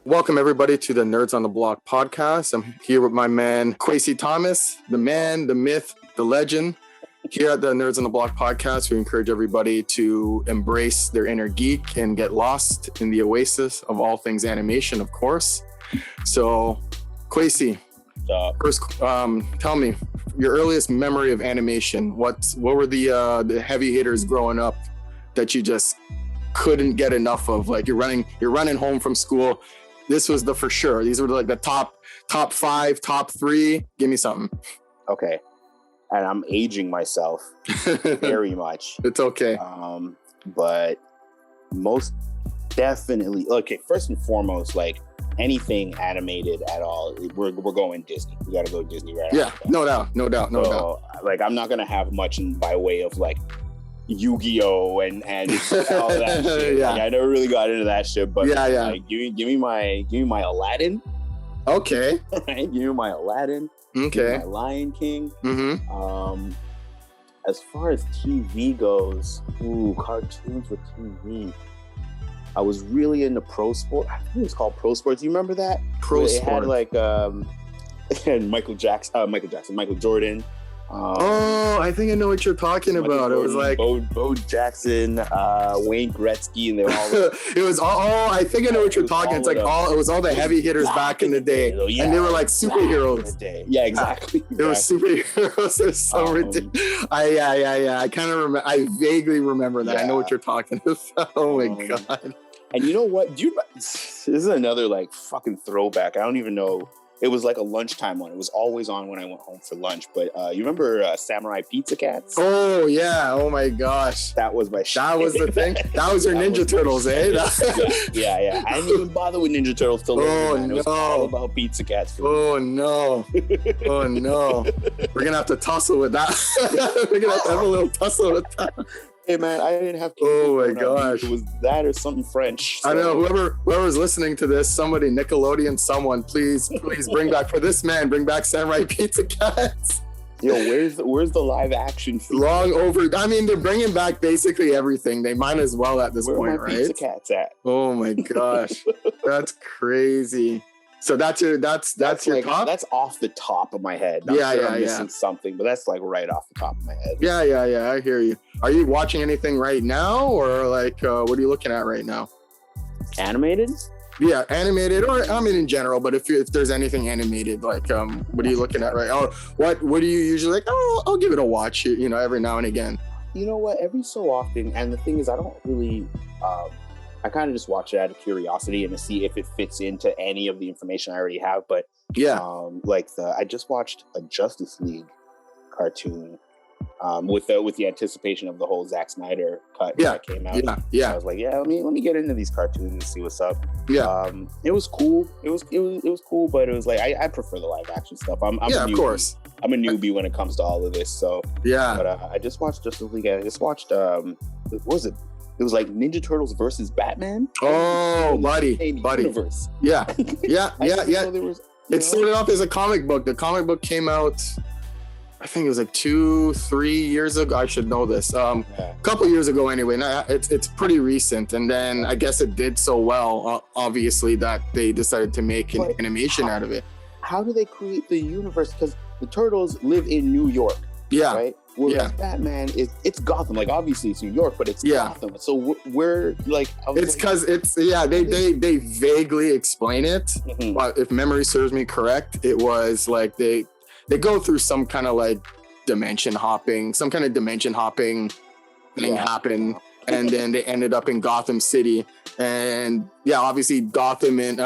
Welcome everybody to the Nerds on the Block podcast. I'm here with my man Kwasi Thomas, the man, the myth, the legend. Here at the Nerds on the Block podcast, we encourage everybody to embrace their inner geek and get lost in the oasis of all things animation, of course. So, Kwasi, first, tell me your earliest memory of animation. What were the heavy hitters growing up that you just couldn't get enough of? Like you're running home from school. This was the for sure. These were like the top 5, top 3. Give me something. Okay. And I'm aging myself very much. It's okay. But most definitely, okay, first and foremost, like anything animated at all, we're going Disney. We got to go Disney right Yeah, after. no doubt. Like, I'm not going to have much by way of like Yu-Gi-Oh! and all that shit. Yeah. Like, I never really got into that shit, but yeah. Like, give me my Aladdin. Okay. Right? Give me my Aladdin. Okay. My Lion King. Mm-hmm. As far as TV goes, cartoons with TV. I was really into Pro Sport. I think it was called Pro Sports. You remember that? It had like and Michael Jordan. I think I know what you're talking about. It was like Bo Jackson, Wayne Gretzky, and they were all. It was all. I think I know what you're talking. It's like it was all the heavy hitters back in the day, and they were like superheroes. Yeah, exactly. They were superheroes. It was so ridiculous. I kind of remember. I vaguely remember that. Yeah. I know what you're talking about. Oh my god! And you know what? This is another like fucking throwback. I don't even know. It was like a lunchtime one. It was always on when I went home for lunch. But you remember Samurai Pizza Cats? Oh, yeah. Oh, my gosh. That was my shit. That was the thing? That was your Ninja Turtles, eh? Yeah. I didn't even bother with Ninja Turtles till later. Oh, no. It was all about Pizza Cats. Oh, no. We're going to have to tussle with that. We're going to have a little tussle with that. Hey man, I didn't have to. Oh my gosh! It was that or something French. So. I don't know. Whoever's listening to this, somebody, Nickelodeon, someone, please bring back for this man. Bring back Samurai Pizza Cats. Yo, where's the live action? Long over. I mean, they're bringing back basically everything. They might as well at this point, right? Pizza Cats at? Oh my gosh, that's crazy. So that's your like, top? That's off the top of my head. I'm missing something, but that's like right off the top of my head. Yeah. I hear you. Are you watching anything right now, or like what are you looking at right now? Animated? Yeah, animated, or I mean in general. But if there's anything animated, like what are you looking at right? Oh, what do you usually like? Oh, I'll give it a watch. You know, every now and again. You know what? Every so often, and the thing is, I don't really. I kind of just watch it out of curiosity and to see if it fits into any of the information I already have. But yeah, I just watched a Justice League cartoon with the anticipation of the whole Zack Snyder cut that came out. Yeah. So I was like, let me get into these cartoons and see what's up. Yeah. It was cool. It was cool, but it was like I prefer the live action stuff. I'm of course. I'm a newbie when it comes to all of this. So yeah. But I just watched Justice League. I just watched what was it? It was like Ninja Turtles versus Batman. Oh, buddy. Universe. Yeah. It started off as a comic book. The comic book came out, I think it was like 2-3 years ago. I should know this. A couple years ago anyway. Now, it's pretty recent. And then I guess it did so well, obviously, that they decided to make an animation out of it. How do they create the universe? Because the Turtles live in New York. Yeah. Right? Whereas Batman it's Gotham. Like obviously it's New York, but it's Gotham. So we're like it's because they vaguely explain it. Mm-hmm. But if memory serves me correct, it was like they go through some kind of like dimension hopping thing happened. And then they ended up in Gotham City, and obviously Batman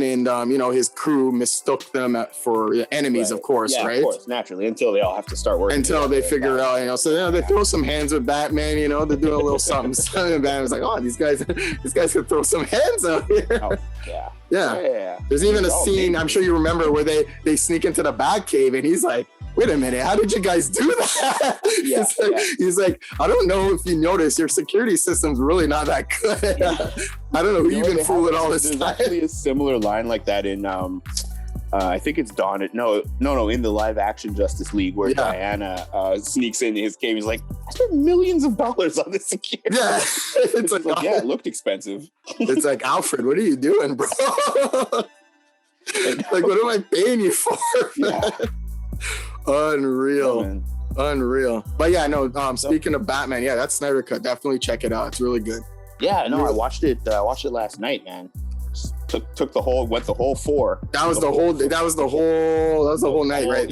and his crew mistook them for enemies, right. Of course, right? Of course, naturally, until they all have to start working. Until they figure out, so they throw some hands with Batman, they're doing a little something. And Batman was like, oh, these guys can throw some hands out here. Oh, yeah. There's even a scene, I'm sure you remember, where they sneak into the Batcave, and he's like, wait a minute, how did you guys do that? He's like, I don't know if you noticed, your security system's really not that good. I don't know who you've been fooling all this time. There's actually a similar line like that in I think it's Dawn. No, in the live action Justice League where Diana sneaks in his cave. He's like, I spent millions of dollars on this security. Yeah. It's like, yeah, it looked expensive. It's like, Alfred, what are you doing, bro? Like, what am I paying you for? Yeah. Unreal. Yeah, unreal. But yeah, no, speaking of Batman, yeah, that Snyder Cut, definitely check it out. It's really good. Yeah, no, I watched it last night, man. Went the whole 4. That was the whole night, right?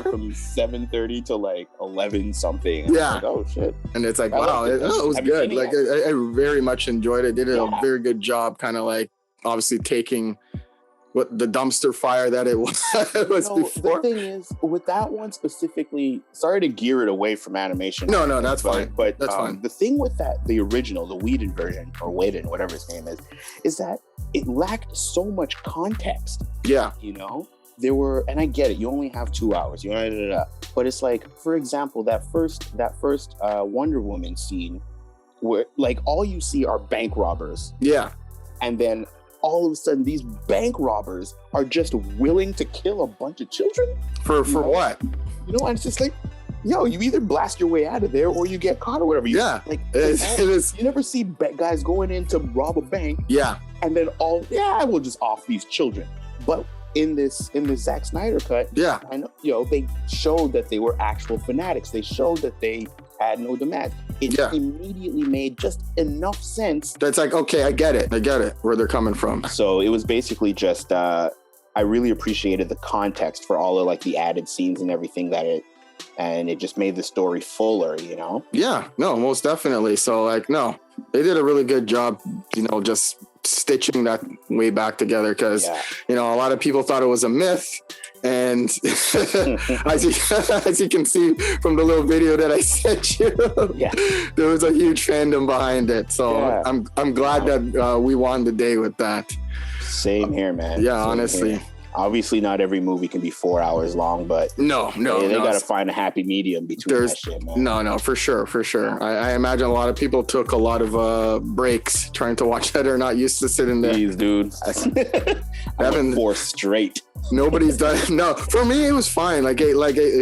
From 7:30 to like 11 something. Yeah. Like, oh shit. And it's like, wow, it was good. Like I very much enjoyed it. Did a very good job, kind of like obviously taking what the dumpster fire that it was, before. The thing is, with that one specifically, sorry to gear it away from animation. No, that's fine. But that's fine. The thing with the original, the Whedon version, or Whedon, whatever his name is that it lacked so much context. Yeah. You know? And I get it, you only have 2 hours, but it's like, for example, that first Wonder Woman scene where like all you see are bank robbers. Yeah. And then all of a sudden these bank robbers are just willing to kill a bunch of children for what? And it's just like, you either blast your way out of there or you get caught or whatever. Yeah, like it is. You never see guys going in to rob a bank. Yeah, and then we'll just off these children. But in this Zack Snyder cut, yeah, I know they showed that they were actual fanatics. They showed that they had no demand. It immediately made just enough sense. That's like, okay, I get it where they're coming from. So it was basically just I really appreciated the context for all of like the added scenes and everything and it just made the story fuller, Yeah, no, most definitely. So like, no, they did a really good job, just stitching that way back together because a lot of people thought it was a myth. And as you can see from the little video that I sent you, there was a huge fandom behind it. So I'm glad that we won the day with that. Same here, man. Yeah, Same honestly. Here. Obviously, not every movie can be 4 hours long, but they got to find a happy medium between that shit, man. No, for sure. I imagine a lot of people took a lot of breaks trying to watch that. They're not used to sitting there. Jeez, dude. I went 4 straight. Nobody's done. No, for me it was fine. Like it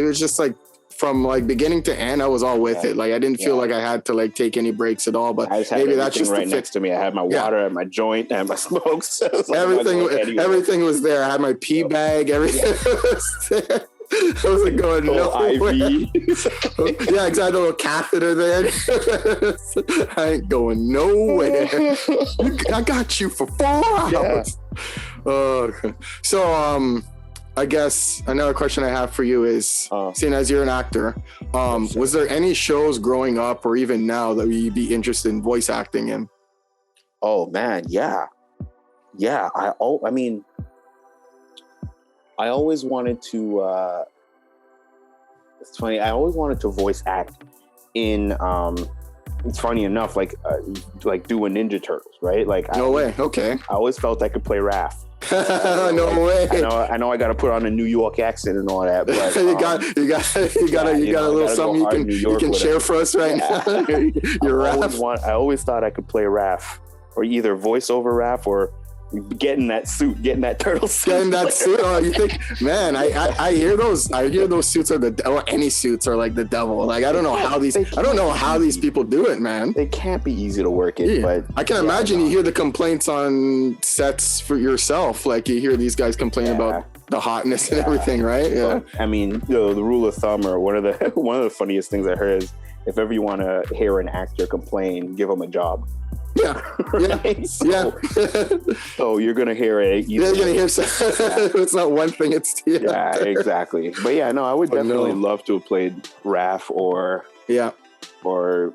was just like from like beginning to end, I was all with it. Like I didn't feel like I had to like take any breaks at all. But maybe that's just right next to me. I had my water, I had my joint, I had my smokes. Everything was there. I had my pee bag. Everything was there. I wasn't going nowhere. Yeah, exactly. A little catheter there. I ain't going nowhere. I got you for 4 hours. So I guess another question I have for you is, seeing as you're an actor, was there any shows growing up or even now that you'd be interested in voice acting in? Oh man, yeah. I mean, I always wanted to. It's funny. I always wanted to voice act in. It's funny enough, like do a Ninja Turtles, right? Like no way. Okay. I always felt I could play Raph. No way. I know. I got to put on a New York accent and all that. But, you got a little something you can share for us right now. I always thought I could play Raph, or either voice over Raph, or getting that turtle suit. Getting that suit. Oh, you think, man? I hear those suits or any suits are like the devil. Like I don't know how these people do it, man. They can't be easy to work in. But I can imagine you hear the complaints on sets for yourself. Like you hear these guys complain about the hotness and everything, right? Yeah. But, I mean, the rule of thumb, or one of the funniest things I heard is, if ever you want to hear an actor complain, give them a job. Yeah, right? So you're gonna hear it. You're gonna hear. It's not one thing; it's the other. Yeah, exactly. But yeah, no, I would definitely love to have played Raph, or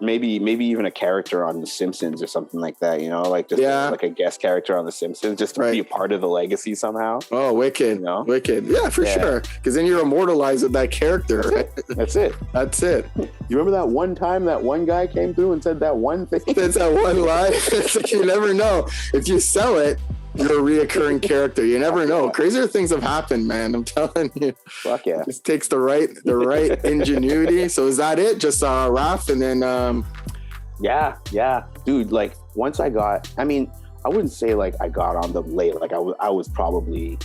maybe even a character on The Simpsons or something like that. Like just like a guest character on The Simpsons, just to be a part of the legacy somehow. Oh, wicked! Wicked! Yeah, for sure. Because then you're immortalized with that character. Right? That's it. You remember that one time that one guy came through and said that one thing? That's that one line. You never know. If you sell it, you're a reoccurring character. You never know. Crazier things have happened, man. I'm telling you. Fuck yeah. It just takes the right ingenuity. So is that it? Just Raph and then Yeah. Dude, like once I wouldn't say like I got on them late. Like I was probably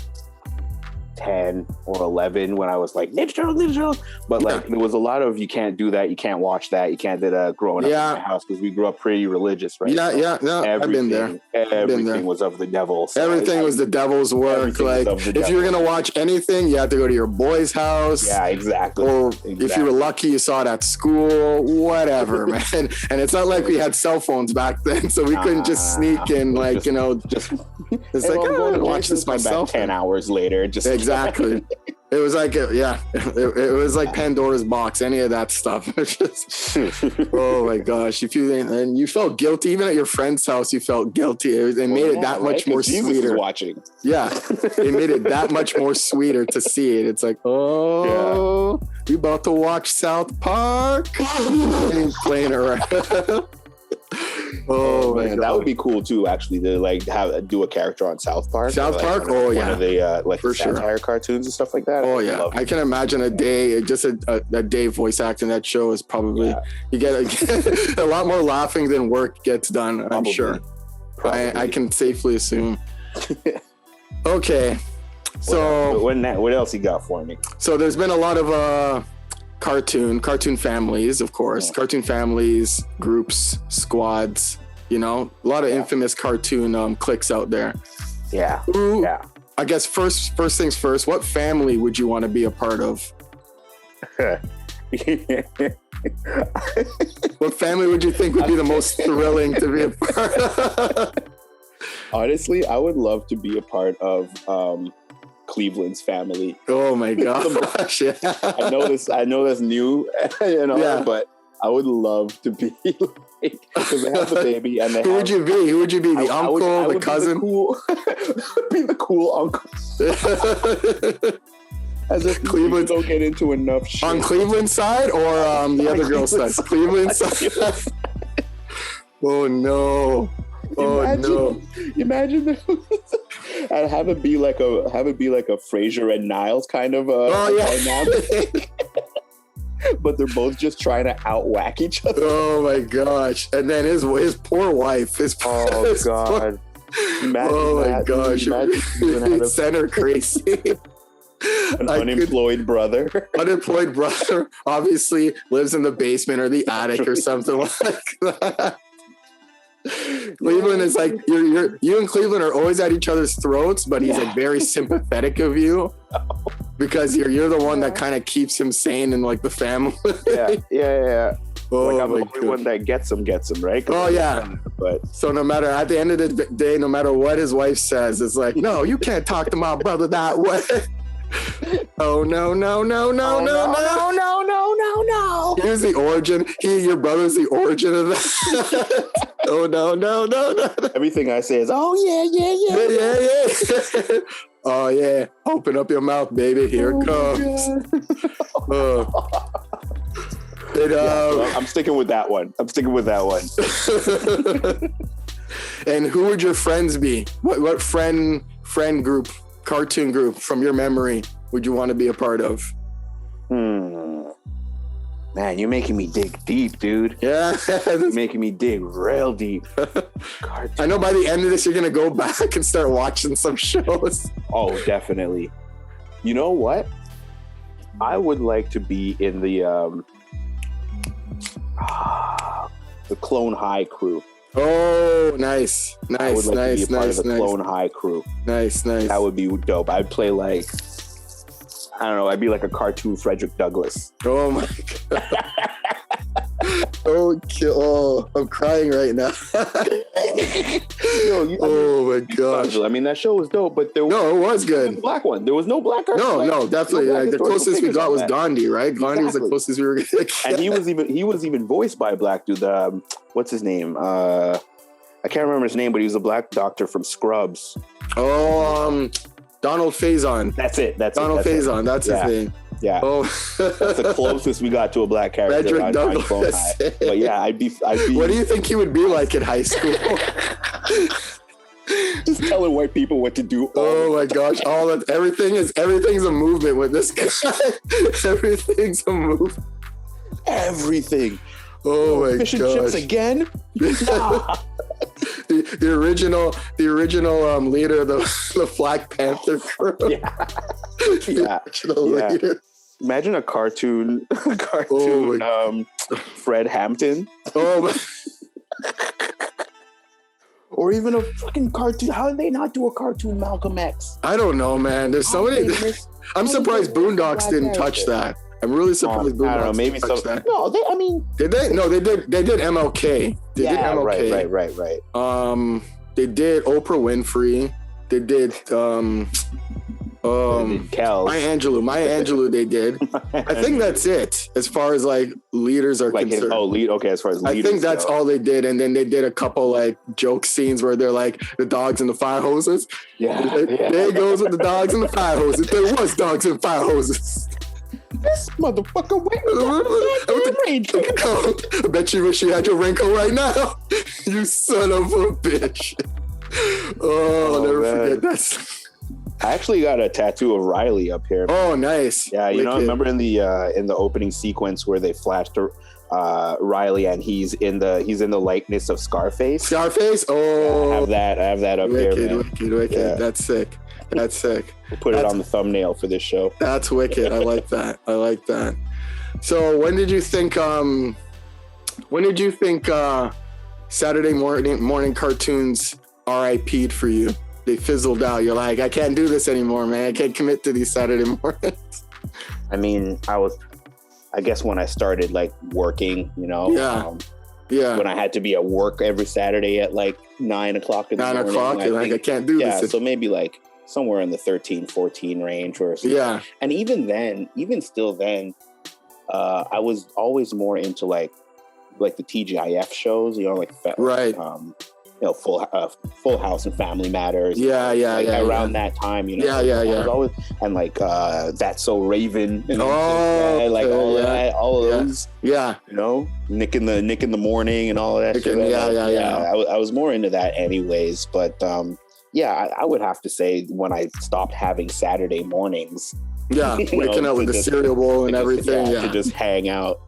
10 or 11 when I was like, Ninja Turtles. But like, there was a lot of, you can't do that. You can't watch that. You can't do that growing up in my house because we grew up pretty religious, right? Yeah. I've been there. Everything was of the devil. So everything was the devil's work. Like, if you were going to watch anything, you had to go to your boy's house. Yeah, exactly. Or if you were lucky, you saw it at school, whatever, man. And it's not like we had cell phones back then, so we couldn't just sneak in, like, it's like, I'm going to watch this myself. 10 hours later. Exactly. It was like, it was like Pandora's box, any of that stuff. Just, oh my gosh. And you felt guilty, even at your friend's house, you felt guilty. It made it that much more Jesus sweeter. Is watching. Yeah. It made it that much more sweeter to see it. It's like, we about to watch South Park. Playing around. Oh man, that would be cool too. Actually, to like do a character on South Park. South Park, one of the like for satire cartoons and stuff like that. Oh yeah, I can imagine a day, just a day voice acting that show is probably you get a lot more laughing than work gets done. Probably. I'm sure. I can safely assume. Okay, so what else you got for me? So there's been a lot of cartoon families, of course, cartoon families, groups, squads, a lot of infamous cartoon cliques out there. I guess first things first, what family would you want to be a part of? What family would you think would be the most thrilling to be a part of? Honestly, I would love to be a part of Cleveland's family. Oh my gosh! Yeah. I know that's new, but I would love to be like, because they have the baby and they. Who would you be? Who would you be? The uncle, the cousin? Be the cool uncle. As if Cleveland don't get into enough shit. On Cleveland's side or the other girl's side? Cleveland's side. Oh no. Imagine and have it be like a Fraser and Niles kind of dynamic. But they're both just trying to outwhack each other. Oh my gosh. And then his poor wife, God. My gosh. Imagine send her crazy. An unemployed brother. Unemployed brother obviously lives in the basement or the attic or something like that. Cleveland is like you and Cleveland are always at each other's throats, but he's like very sympathetic of you because you're the one that kind of keeps him sane in like the family. Yeah. Oh, like I'm the only one that gets him, right? Oh yeah. But so no matter at the end of the day, no matter what his wife says, it's like, no, you can't talk to my brother that way. Oh no. Here's the origin. Your brother's the origin of that. Oh no. Everything I say is, oh yeah. Oh yeah. Open up your mouth, baby. Here it comes. I'm sticking with that one. And who would your friends be? What friend group, cartoon group from your memory would you want to be a part of? Man, you're making me dig deep, dude. Yeah. You're making me dig real deep. I know by the end of this, you're going to go back and start watching some shows. Oh, definitely. You know what? I would like to be in the Clone High crew. Oh, nice. I would like to be a part of the Clone High crew. Nice. That would be dope. I'd play like, I don't know, I'd be like a cartoon Frederick Douglass. Oh my God. Oh, I'm crying right now. Oh my gosh. I mean, that show was dope, but it was good. There was no black one. There was no black cartoon. No, definitely. Like, the closest we got was Gandhi, right? Gandhi was the closest we were going to get. And he was even voiced by a black dude. What's his name? I can't remember his name, but he was a black doctor from Scrubs. Oh, Donald Faison. That's it. Donald Faison. That's his name. Yeah. Oh, that's the closest we got to a black character. Frederick Douglass. But yeah, I'd be. What do you think he would be like in high school? Just telling white people what to do. Oh my gosh! Everything's a movement with this guy. Everything's a movement. Everything. Oh my gosh! Fish and chips again? Nah. the original leader of the Black Panther crew. Yeah. Leader. Imagine a cartoon Fred Hampton. Oh. Or even a fucking cartoon. How did they not do a cartoon Malcolm X? I don't know, man. There's so many. I'm surprised Boondocks didn't touch that. I'm really surprised Boondocks. I don't know. Maybe didn't touch that. No, did they? No, they did. They did MLK. They did MLK. Right. They did Oprah Winfrey. They did Maya Angelou they did. I think that's it as far as like leaders are concerned. As far as leaders, I think that's all they did, and then they did a couple like joke scenes where they're like the dogs and the fire hoses. There goes with the dogs and the fire hoses. There was dogs and fire hoses. This motherfucker went I bet you wish you had your raincoat right now. You son of a bitch. I'll never forget that. I actually got a tattoo of Riley up here. Oh, nice. Yeah, remember in the opening sequence where they flashed Riley and he's in the likeness of Scarface. Scarface? Oh, I have that up there. Wicked. Yeah. That's sick. We'll put it on the thumbnail for this show. That's wicked. I like that. So when did you think Saturday morning cartoons RIP'd for you? They fizzled out. You're like, I can't do this anymore, man. I can't commit to these Saturday mornings. I mean, I guess when I started like working, when I had to be at work every Saturday at like 9 o'clock in the morning. 9 o'clock, you're like, I can't do this. Yeah, so maybe like somewhere in the 13, 14 range or something. Yeah. And even still then, I was always more into like the TGIF shows, right. Full House and Family Matters. Around that time, I was always, and like That's So Raven, and all of those. Yeah, Nick in the Morning and all of that. I was more into that, anyways. But I would have to say when I stopped having Saturday mornings. Yeah, waking up with the cereal bowl and everything. To just hang out.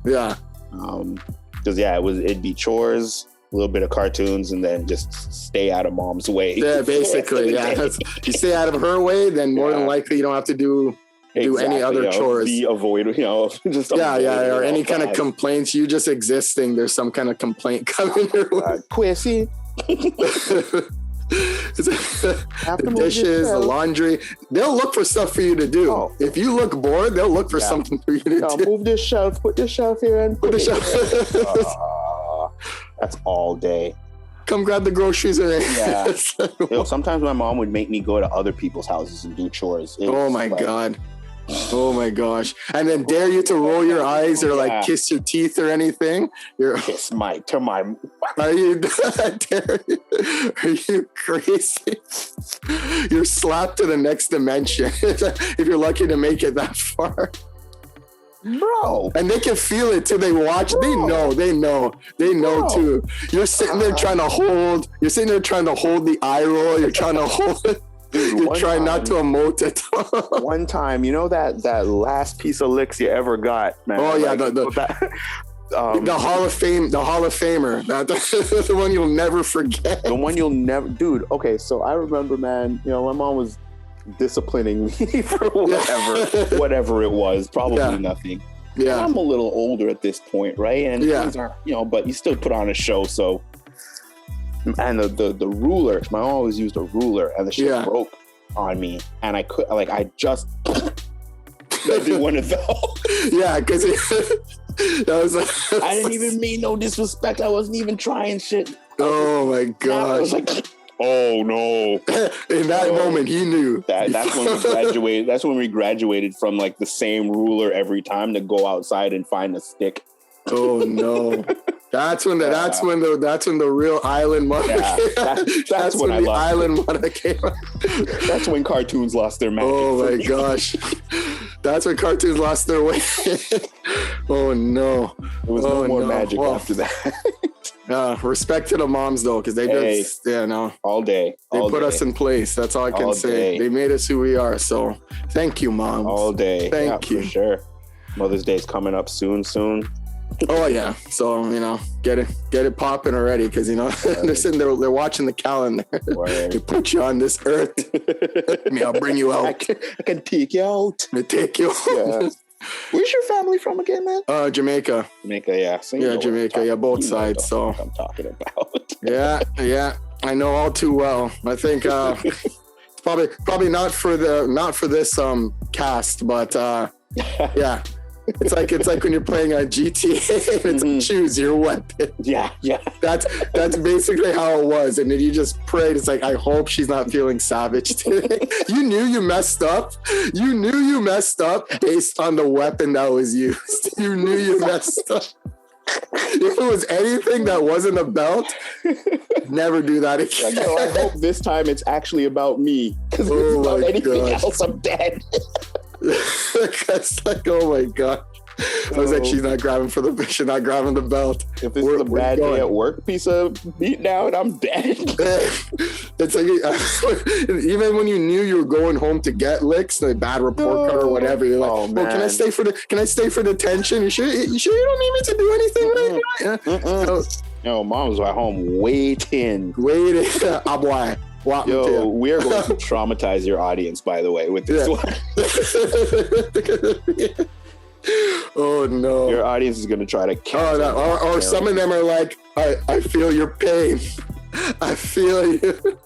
Yeah. Because it'd be chores, a little bit of cartoons, and then just stay out of mom's way. Yeah, basically. You stay out of her way, then more than likely you don't have to do any other chores. Avoid just or any kind of complaints. You just existing. There's some kind of complaint coming your way. Kwasi. The dishes, the laundry, they'll look for stuff for you to do. If you look bored, they'll look for something for you to do. Move this shelf, put this shelf here, and put the shelf. That's all day. Come grab the groceries. Sometimes my mom would make me go to other people's houses and do chores. Oh my God. Oh my gosh. And then dare you to roll your eyes or like kiss your teeth or anything. Kiss my Are you crazy? You're slapped to the next dimension if you're lucky to make it that far. Bro. And they can feel it till they watch. Bro. They know too. You're sitting there trying to hold the eye roll. You're trying to hold it. You're trying not to emote at all. One time, that last piece of licks you ever got, man. Oh yeah, the Hall of Fame, the Hall of Famer. That's the one you'll never forget. The one you'll never, dude. Okay, so I remember, man. My mom was disciplining me for whatever it was. Probably nothing. Yeah, and I'm a little older at this point, right? And things are, but you still put on a show, so. And the ruler, my mom always used a ruler, and the shit broke on me, and I just I didn't want to know. Yeah, because I didn't even mean no disrespect. I wasn't even trying shit. Oh my gosh! I was like, oh no! In that moment, he knew. That's when we graduated. That's when we graduated from like the same ruler every time to go outside and find a stick. Oh no! That's when the real island mother came out. That's when the island mother came out. That's when cartoons lost their magic. Oh my gosh! That's when cartoons lost their way. Oh no! There was no more magic after that. Respect to the moms though, because they all day. They put us in place. That's all I can say. They made us who we are. So thank you, moms. All day. Thank you. For sure. Mother's Day is coming up soon. Oh yeah, so get it popping already, because they're sitting there, they're watching the calendar. They put you on this earth. I'll bring you out. I can take you out. I take you out. Yeah. Where's your family from again, man? Jamaica. Jamaica, yeah. So Jamaica, yeah, both sides. So I'm talking about. yeah, I know all too well. I think probably not for this cast, but yeah. It's like when you're playing a GTA and it's choose your weapon. Yeah. That's basically how it was. And then you just prayed. It's like, I hope she's not feeling savage today. You knew you messed up. You knew you messed up based on the weapon that was used. You knew you messed up. If it was anything that wasn't a belt, never do that again. I hope this time it's actually about me. Because if it's about anything else, I'm dead. It's like, oh my god. I was like, she's not grabbing the belt. If this is a bad day at work, piece of meat now, and I'm dead. It's like, even when you knew you were going home to get licks, a bad report card or whatever, you're like, oh, can I stay for detention? You sure you don't need me to do anything right now? No, mom was at home waiting. Boy. Yo, we are going to traumatize your audience, by the way, with this one. Oh no! Your audience is going to try to catch or some of them are like, I feel your pain. I feel you.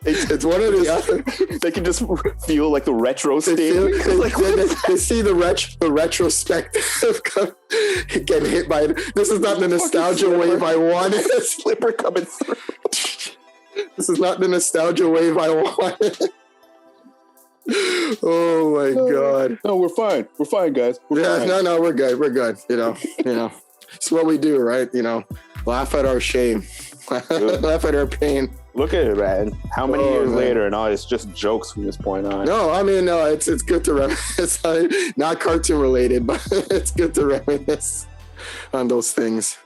It's one of the other. They can just feel like the retro sting. They see the retrospective getting hit by it. This is not the nostalgia wave I wanted. Slipper coming through. This is not the nostalgia wave I wanted. Oh my god! No, we're fine. We're fine, guys. We're fine. No, we're good. We're good. It's what we do, right? Laugh at our shame, laugh at our pain. Look at it, man. How many years later, and all it's just jokes from this point on. No, I mean, no, it's good to reminisce. Not cartoon related, but it's good to reminisce on those things.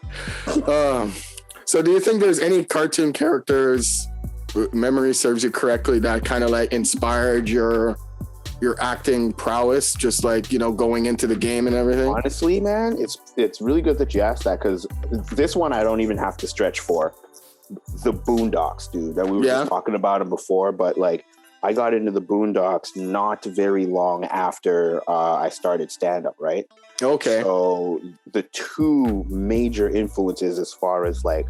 So do you think there's any cartoon characters, memory serves you correctly, that kind of like inspired your acting prowess, just like, going into the game and everything? Honestly, man, it's really good that you asked that, because this one I don't even have to stretch for. The Boondocks, dude. And we were just talking about them before, but like I got into the Boondocks not very long after I started stand-up, right? Okay. So the two major influences as far as like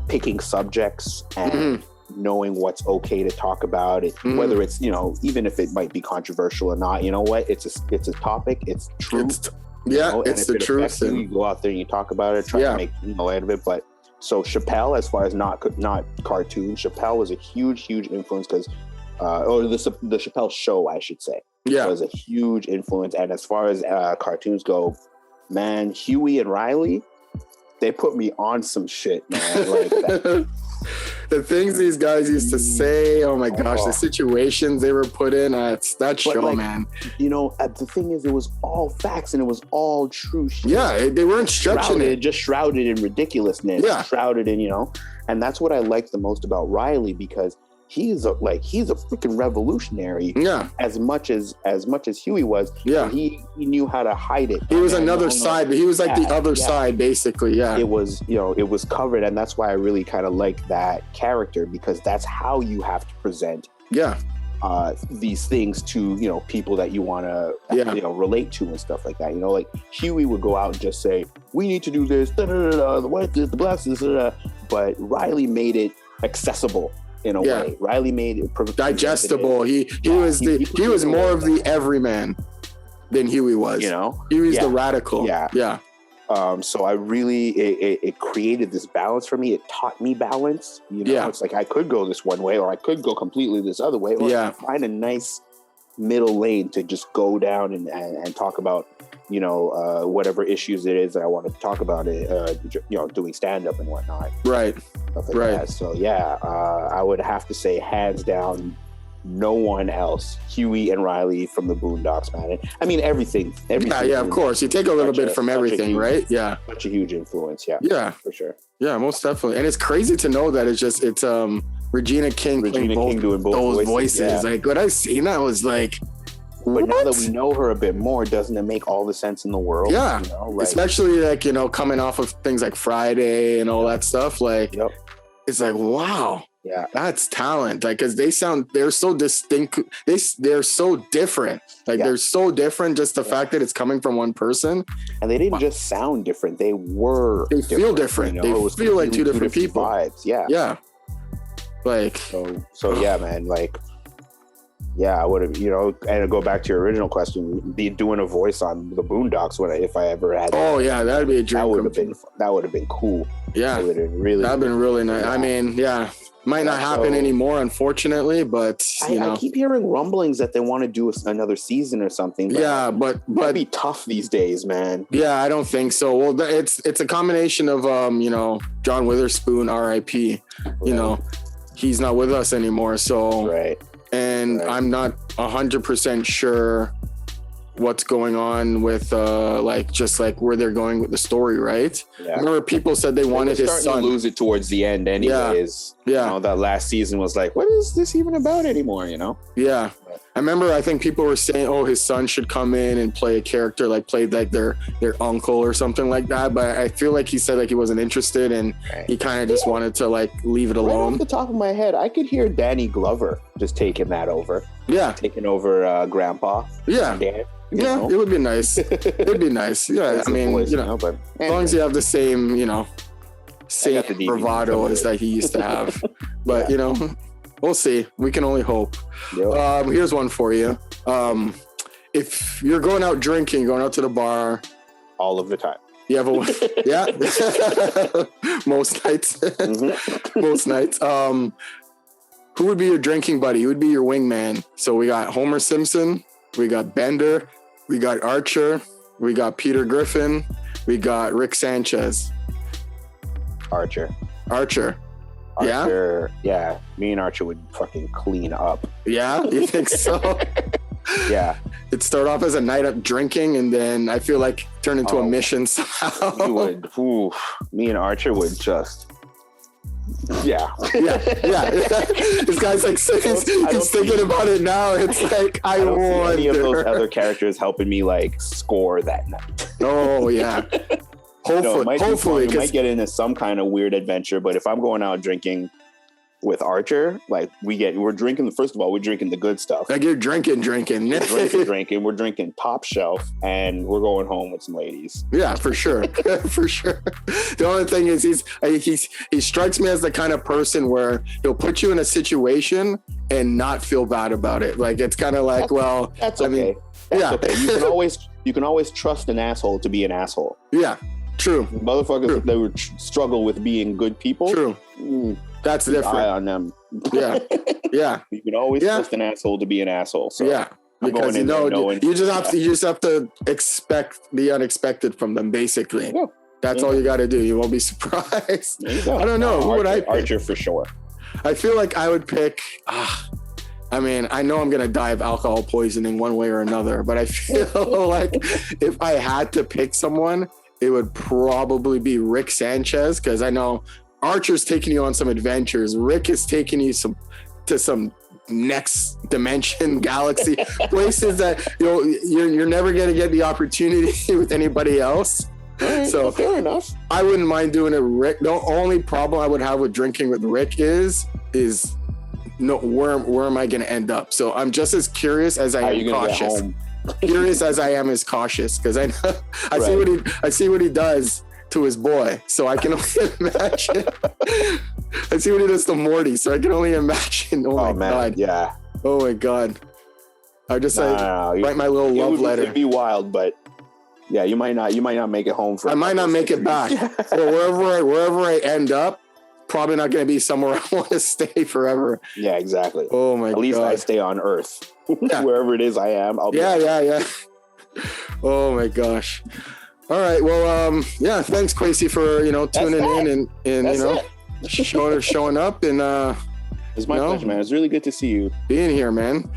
picking subjects and knowing what's okay to talk about it, whether it's, even if it might be controversial or not, you know what? It's a topic. It's truth. It's the truth. You go out there and you talk about it, try to make light of it. But so Chappelle, as far as not cartoon, Chappelle was a huge influence because, or the Chappelle show, I should say. Yeah, was a huge influence. And as far as cartoons go, man, Huey and Riley, they put me on some shit, man. Like that. The things these guys used to say, oh my gosh, the situations they were put in, that show, like, man. The thing is, it was all facts and it was all true shit. Yeah, they weren't stretching it. Just shrouded in ridiculously. Yeah. Shrouded in, and that's what I like the most about Riley, because he's a freaking revolutionary. Yeah. As much as Huey was. Yeah. He knew how to hide it. He was another side, but he was like the other side, basically. Yeah. It was, it was covered, and that's why I really kind of like that character, because that's how you have to present. Yeah. These things to people that you want to relate to and stuff like that. Like Huey would go out and just say, we need to do this, the white, the blacks, but Riley made it accessible. In a way, Riley made it digestible. He was more of the everyman than Huey was. Huey's the radical. Yeah. So I really it created this balance for me. It taught me balance. It's like I could go this one way, or I could go completely this other way, or find a nice middle lane to just go down and talk about whatever issues it is that I want to talk about it. Doing stand up and whatnot. Right. That. So I would have to say hands down, no one else. Huey and Riley from the Boondocks, man. I mean everything. Yeah, of course. You take a little bit from everything, right? Yeah. Such a huge influence. Yeah. Yeah, for sure. Yeah, most definitely. And it's crazy to know that it's Regina King playing both those voices. Yeah. Like when I seen that, I was like, But now that we know her a bit more, doesn't it make all the sense in the world? Yeah, especially like, coming off of things like Friday and all that stuff. Like, it's like, wow, that's talent. Like, because they're so distinct. They're so different. Like, they're so different. Just the fact that it's coming from one person, and they didn't just sound different. They feel different. They feel like two different people. Vibes. Yeah. Like, so yeah, man. Like, yeah, I would have, and to go back to your original question, be doing a voice on the Boondocks if I ever had. Oh yeah, that'd be a dream. That would have been cool. Yeah, that'd been really nice. I mean, might not happen anymore, unfortunately, but I keep hearing rumblings that they want to do another season or something. But that'd be tough these days, man. Yeah, I don't think so. Well, it's a combination of John Witherspoon, R.I.P. He's not with us anymore, so and I'm not 100% sure what's going on with where they're going with the story, right? Yeah. I remember people said they wanted his son to lose it towards the end anyways. Yeah. That last season was like, what is this even about anymore, Yeah. I remember, I think people were saying, his son should come in and play a character, like played like their uncle or something like that. But I feel like he said like he wasn't interested and he kind of just wanted to like leave it alone. Right off the top of my head, I could hear Danny Glover just taking that over. Yeah. Taking over Grandpa. Yeah. Dan, it would be nice. It'd be nice. Yeah. I mean, but as long as you have the same, same bravado as that he used to have. But, we'll see. We can only hope. Yep. Here's one for you. If you're going out drinking, going out to the bar. All of the time. You have most nights. Mm-hmm. Most nights. Who would be your drinking buddy? Who would be your wingman? So we got Homer Simpson. We got Bender. We got Archer. We got Peter Griffin. We got Rick Sanchez. Archer. Yeah. Me and Archer would fucking clean up. Yeah, you think so? Yeah. It'd start off as a night up drinking, and then I feel like turn into a mission somehow. Me and Archer would just. Yeah. This guy's like, he's thinking about it now. It's like, I don't see any of those other characters helping me like score that night. Oh yeah. Hopefully, we might get into some kind of weird adventure. But if I'm going out drinking with Archer, like we're drinking. First of all, we're drinking the good stuff. Like you're drinking. We're drinking top shelf, and we're going home with some ladies. Yeah, for sure, for sure. The only thing is, he strikes me as the kind of person where he'll put you in a situation and not feel bad about it. Like it's kind of like, that's okay. Okay. You can always trust an asshole to be an asshole. Yeah, true. Motherfuckers, they would struggle with being good people. True. That's different. Eye on them. Yeah. You can always trust an asshole to be an asshole. So because you just have to expect the unexpected from them. Basically, that's all you got to do. You won't be surprised. I don't know. Who would I pick? Archer for sure. I feel like I would pick. I mean, I know I'm gonna die of alcohol poisoning one way or another, but I feel like if I had to pick someone, it would probably be Rick Sanchez, because I know Archer's taking you on some adventures. Rick is taking you to some next dimension, galaxy, places that you're never gonna get the opportunity with anybody else. Right, so fair enough. I wouldn't mind doing it, Rick. The only problem I would have with drinking with Rick is where am I gonna end up? So I'm just as curious as I am cautious. Curious as I am as cautious, because I see what he does to his boy, so I can only imagine. I see what he does to Morty, so I can only imagine. Oh my god! Yeah. Oh my god! I just write my little love letter. It'd be wild, but yeah, you might not make it home. I might not make it back. Or wherever I end up, probably not going to be somewhere I want to stay forever. Yeah, exactly. Oh my god! At least I stay on Earth. Yeah. Wherever it is I am, I'll be. Yeah. Oh my gosh. All right. Well, thanks, Kwasi, for tuning in and showing up, and it's my pleasure, man. It's really good to see you being here, man.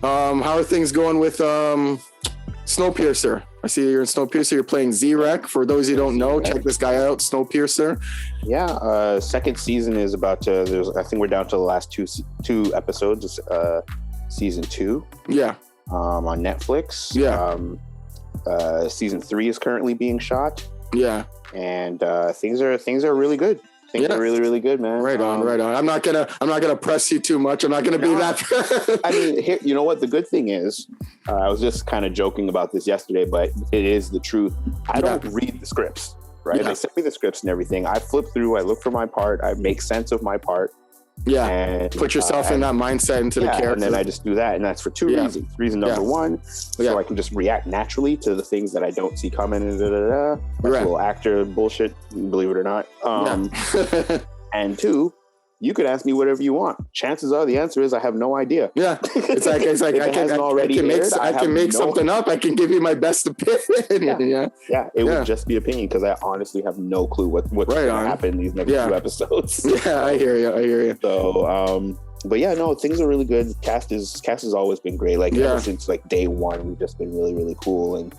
How are things going with Snowpiercer? I see you're in Snowpiercer. You're playing Z-Rec. For those who don't know, check this guy out, Snowpiercer. Yeah, second season is about to. I think we're down to the last two episodes. Season 2. Yeah. on Netflix. Yeah. Season 3 is currently being shot. Yeah. And things are really good. Things are really, really good, man. Right on. I'm not gonna press you too much. I'm not gonna be that. I mean, here, you know what? The good thing is, I was just kind of joking about this yesterday, but it is the truth. I don't read the scripts, right? They send me the scripts and everything. I flip through. I look for my part. I make sense of my part. Yeah. And put yourself in that mindset into the character. And then I just do that. And that's for two reasons. Reason number one, so I can just react naturally to the things that I don't see coming. And That's a little actor bullshit, believe it or not. And two, you could ask me whatever you want. Chances are the answer is I have no idea. Yeah. It's like I can make something up. I can give you my best opinion. It would just be opinion because I honestly have no clue what's going to happen in these next 2 episodes. Yeah, I hear you. So, but yeah, no, things are really good. Cast has always been great. Like ever since like day one, we've just been really, really cool and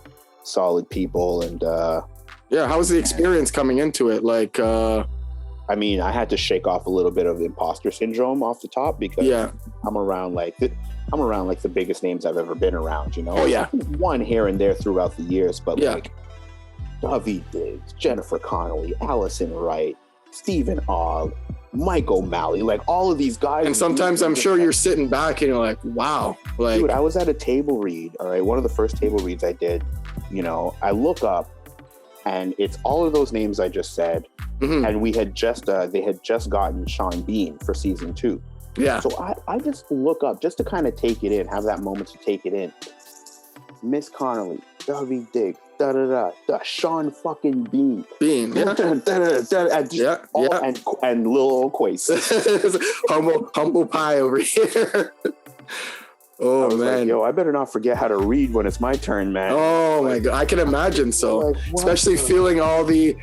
solid people. And how was the experience coming into it? Like, I mean, I had to shake off a little bit of the imposter syndrome off the top because I'm around like the biggest names I've ever been around, you know? Oh, yeah. One here and there throughout the years, but like Daveed Diggs, Jennifer Connelly, Allison Wright, Stephen Ogg, Mike O'Malley, like all of these guys. And sometimes I'm sure you're sitting back and you're like, wow. Like, dude, I was at a table read, all right? One of the first table reads I did, you know, I look up and it's all of those names I just said. Mm-hmm. And we had just, they had just gotten Sean Bean for season 2. Yeah. So I just look up just to kind of take it in, have that moment to take it in. Miss Connolly, Daveed Diggs, Sean fucking Bean. And Lil old Kwasi. humble pie over here. Oh man, like, yo, I better not forget how to read when it's my turn, man. Oh my god, I can imagine so. Like, especially feeling all the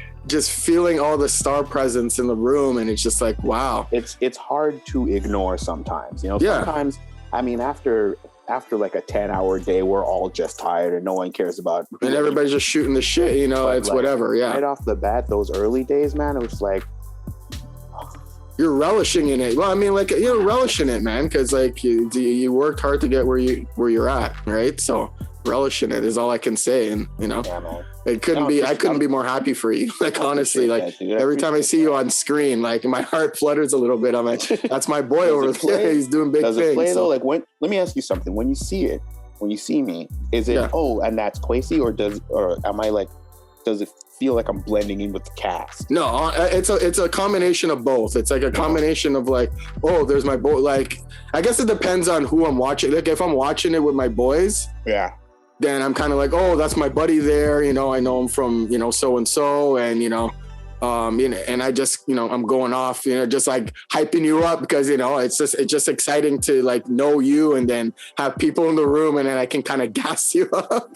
star presence in the room, and it's just like, wow. It's hard to ignore sometimes, you know. Sometimes, I mean, after like a 10-hour day, we're all just tired and no one cares about. And everybody's just shooting the shit, you know. It's like, whatever, yeah. Right off the bat, those early days, man, it was like. You're relishing in it. Well, I mean, like, you're relishing it, man, because like you worked hard to get where you're at, right? So relishing it is all I can say, and you know, I couldn't be more happy for you. Like honestly, like every time I see you on screen, like my heart flutters a little bit. I'm like, that's my boy over there. He's doing big things. Does it play though? Like let me ask you something. When you see me, is it and that's Kwasi, or am I like? Does it feel like I'm blending in with the cast? No, it's a combination of both. It's like a combination of like, oh, there's my boy. Like, I guess it depends on who I'm watching. Like, if I'm watching it with my boys, then I'm kind of like, oh, that's my buddy there. You know, I know him from, you know, so and so, and you know, and I just, you know, I'm going off, you know, just like hyping you up because, you know, it's just exciting to like know you and then have people in the room and then I can kind of gas you up,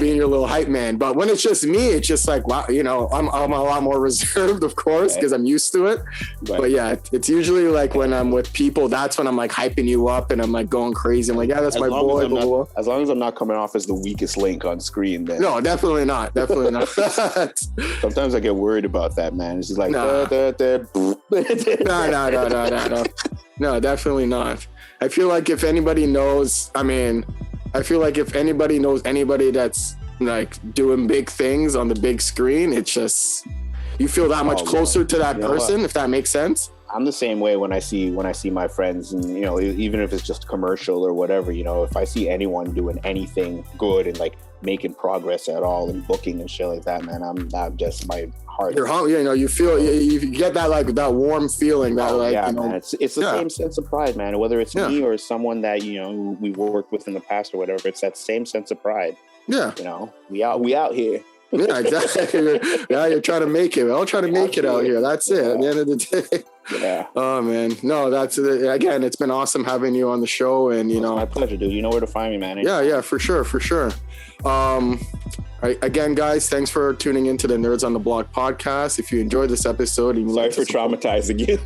being your little hype man. But when it's just me, it's just like, wow, you know, I'm a lot more reserved, of course, because I'm used to it. But yeah, it's usually like when I'm with people, that's when I'm like hyping you up and I'm like going crazy. I'm like, yeah, that's my boy. As long as I'm not coming off as the weakest link on screen, then. No, definitely not. Definitely not. Sometimes I get worried about that, man. It's just like no, definitely not. I feel like if anybody knows anybody that's like doing big things on the big screen, it's just you feel that much closer to that person, if that makes sense. I'm the same way when I see my friends, and you know, even if it's just a commercial or whatever, you know, if I see anyone doing anything good and like making progress at all and booking and shit like that, man, I'm just my heart. You're hungry, you know, you feel you get that like that warm feeling that like, yeah, you know, man, it's the same sense of pride, man. Whether it's me or someone that, you know, we worked with in the past or whatever, it's that same sense of pride. Yeah, you know, we out here. Yeah, exactly. You're trying to make it. We're all trying to make it out here. That's it. At the end of the day. Yeah. Oh man, no, that's again. It's been awesome having you on the show, and you know, my pleasure, dude. You know where to find me, man. Yeah, for sure. Again, guys, thanks for tuning into the Nerds on the Block podcast. If you enjoyed this episode, sorry for traumatizing you.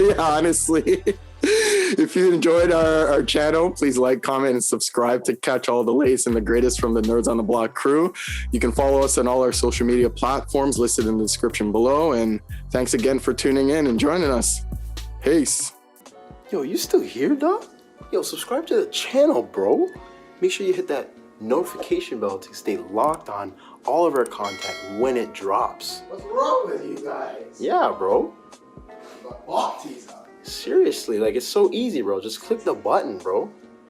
Yeah, honestly. If you enjoyed our channel, please like, comment, and subscribe to catch all the latest and the greatest from the Nerds on the Block crew. You can follow us on all our social media platforms listed in the description below. And thanks again for tuning in and joining us. Peace. Yo, you still here, dog? Yo, subscribe to the channel, bro. Make sure you hit that notification bell to stay locked on all of our content when it drops. What's wrong with you guys? Yeah, bro. Block these guys. Seriously, like it's so easy, bro. Just click the button, bro.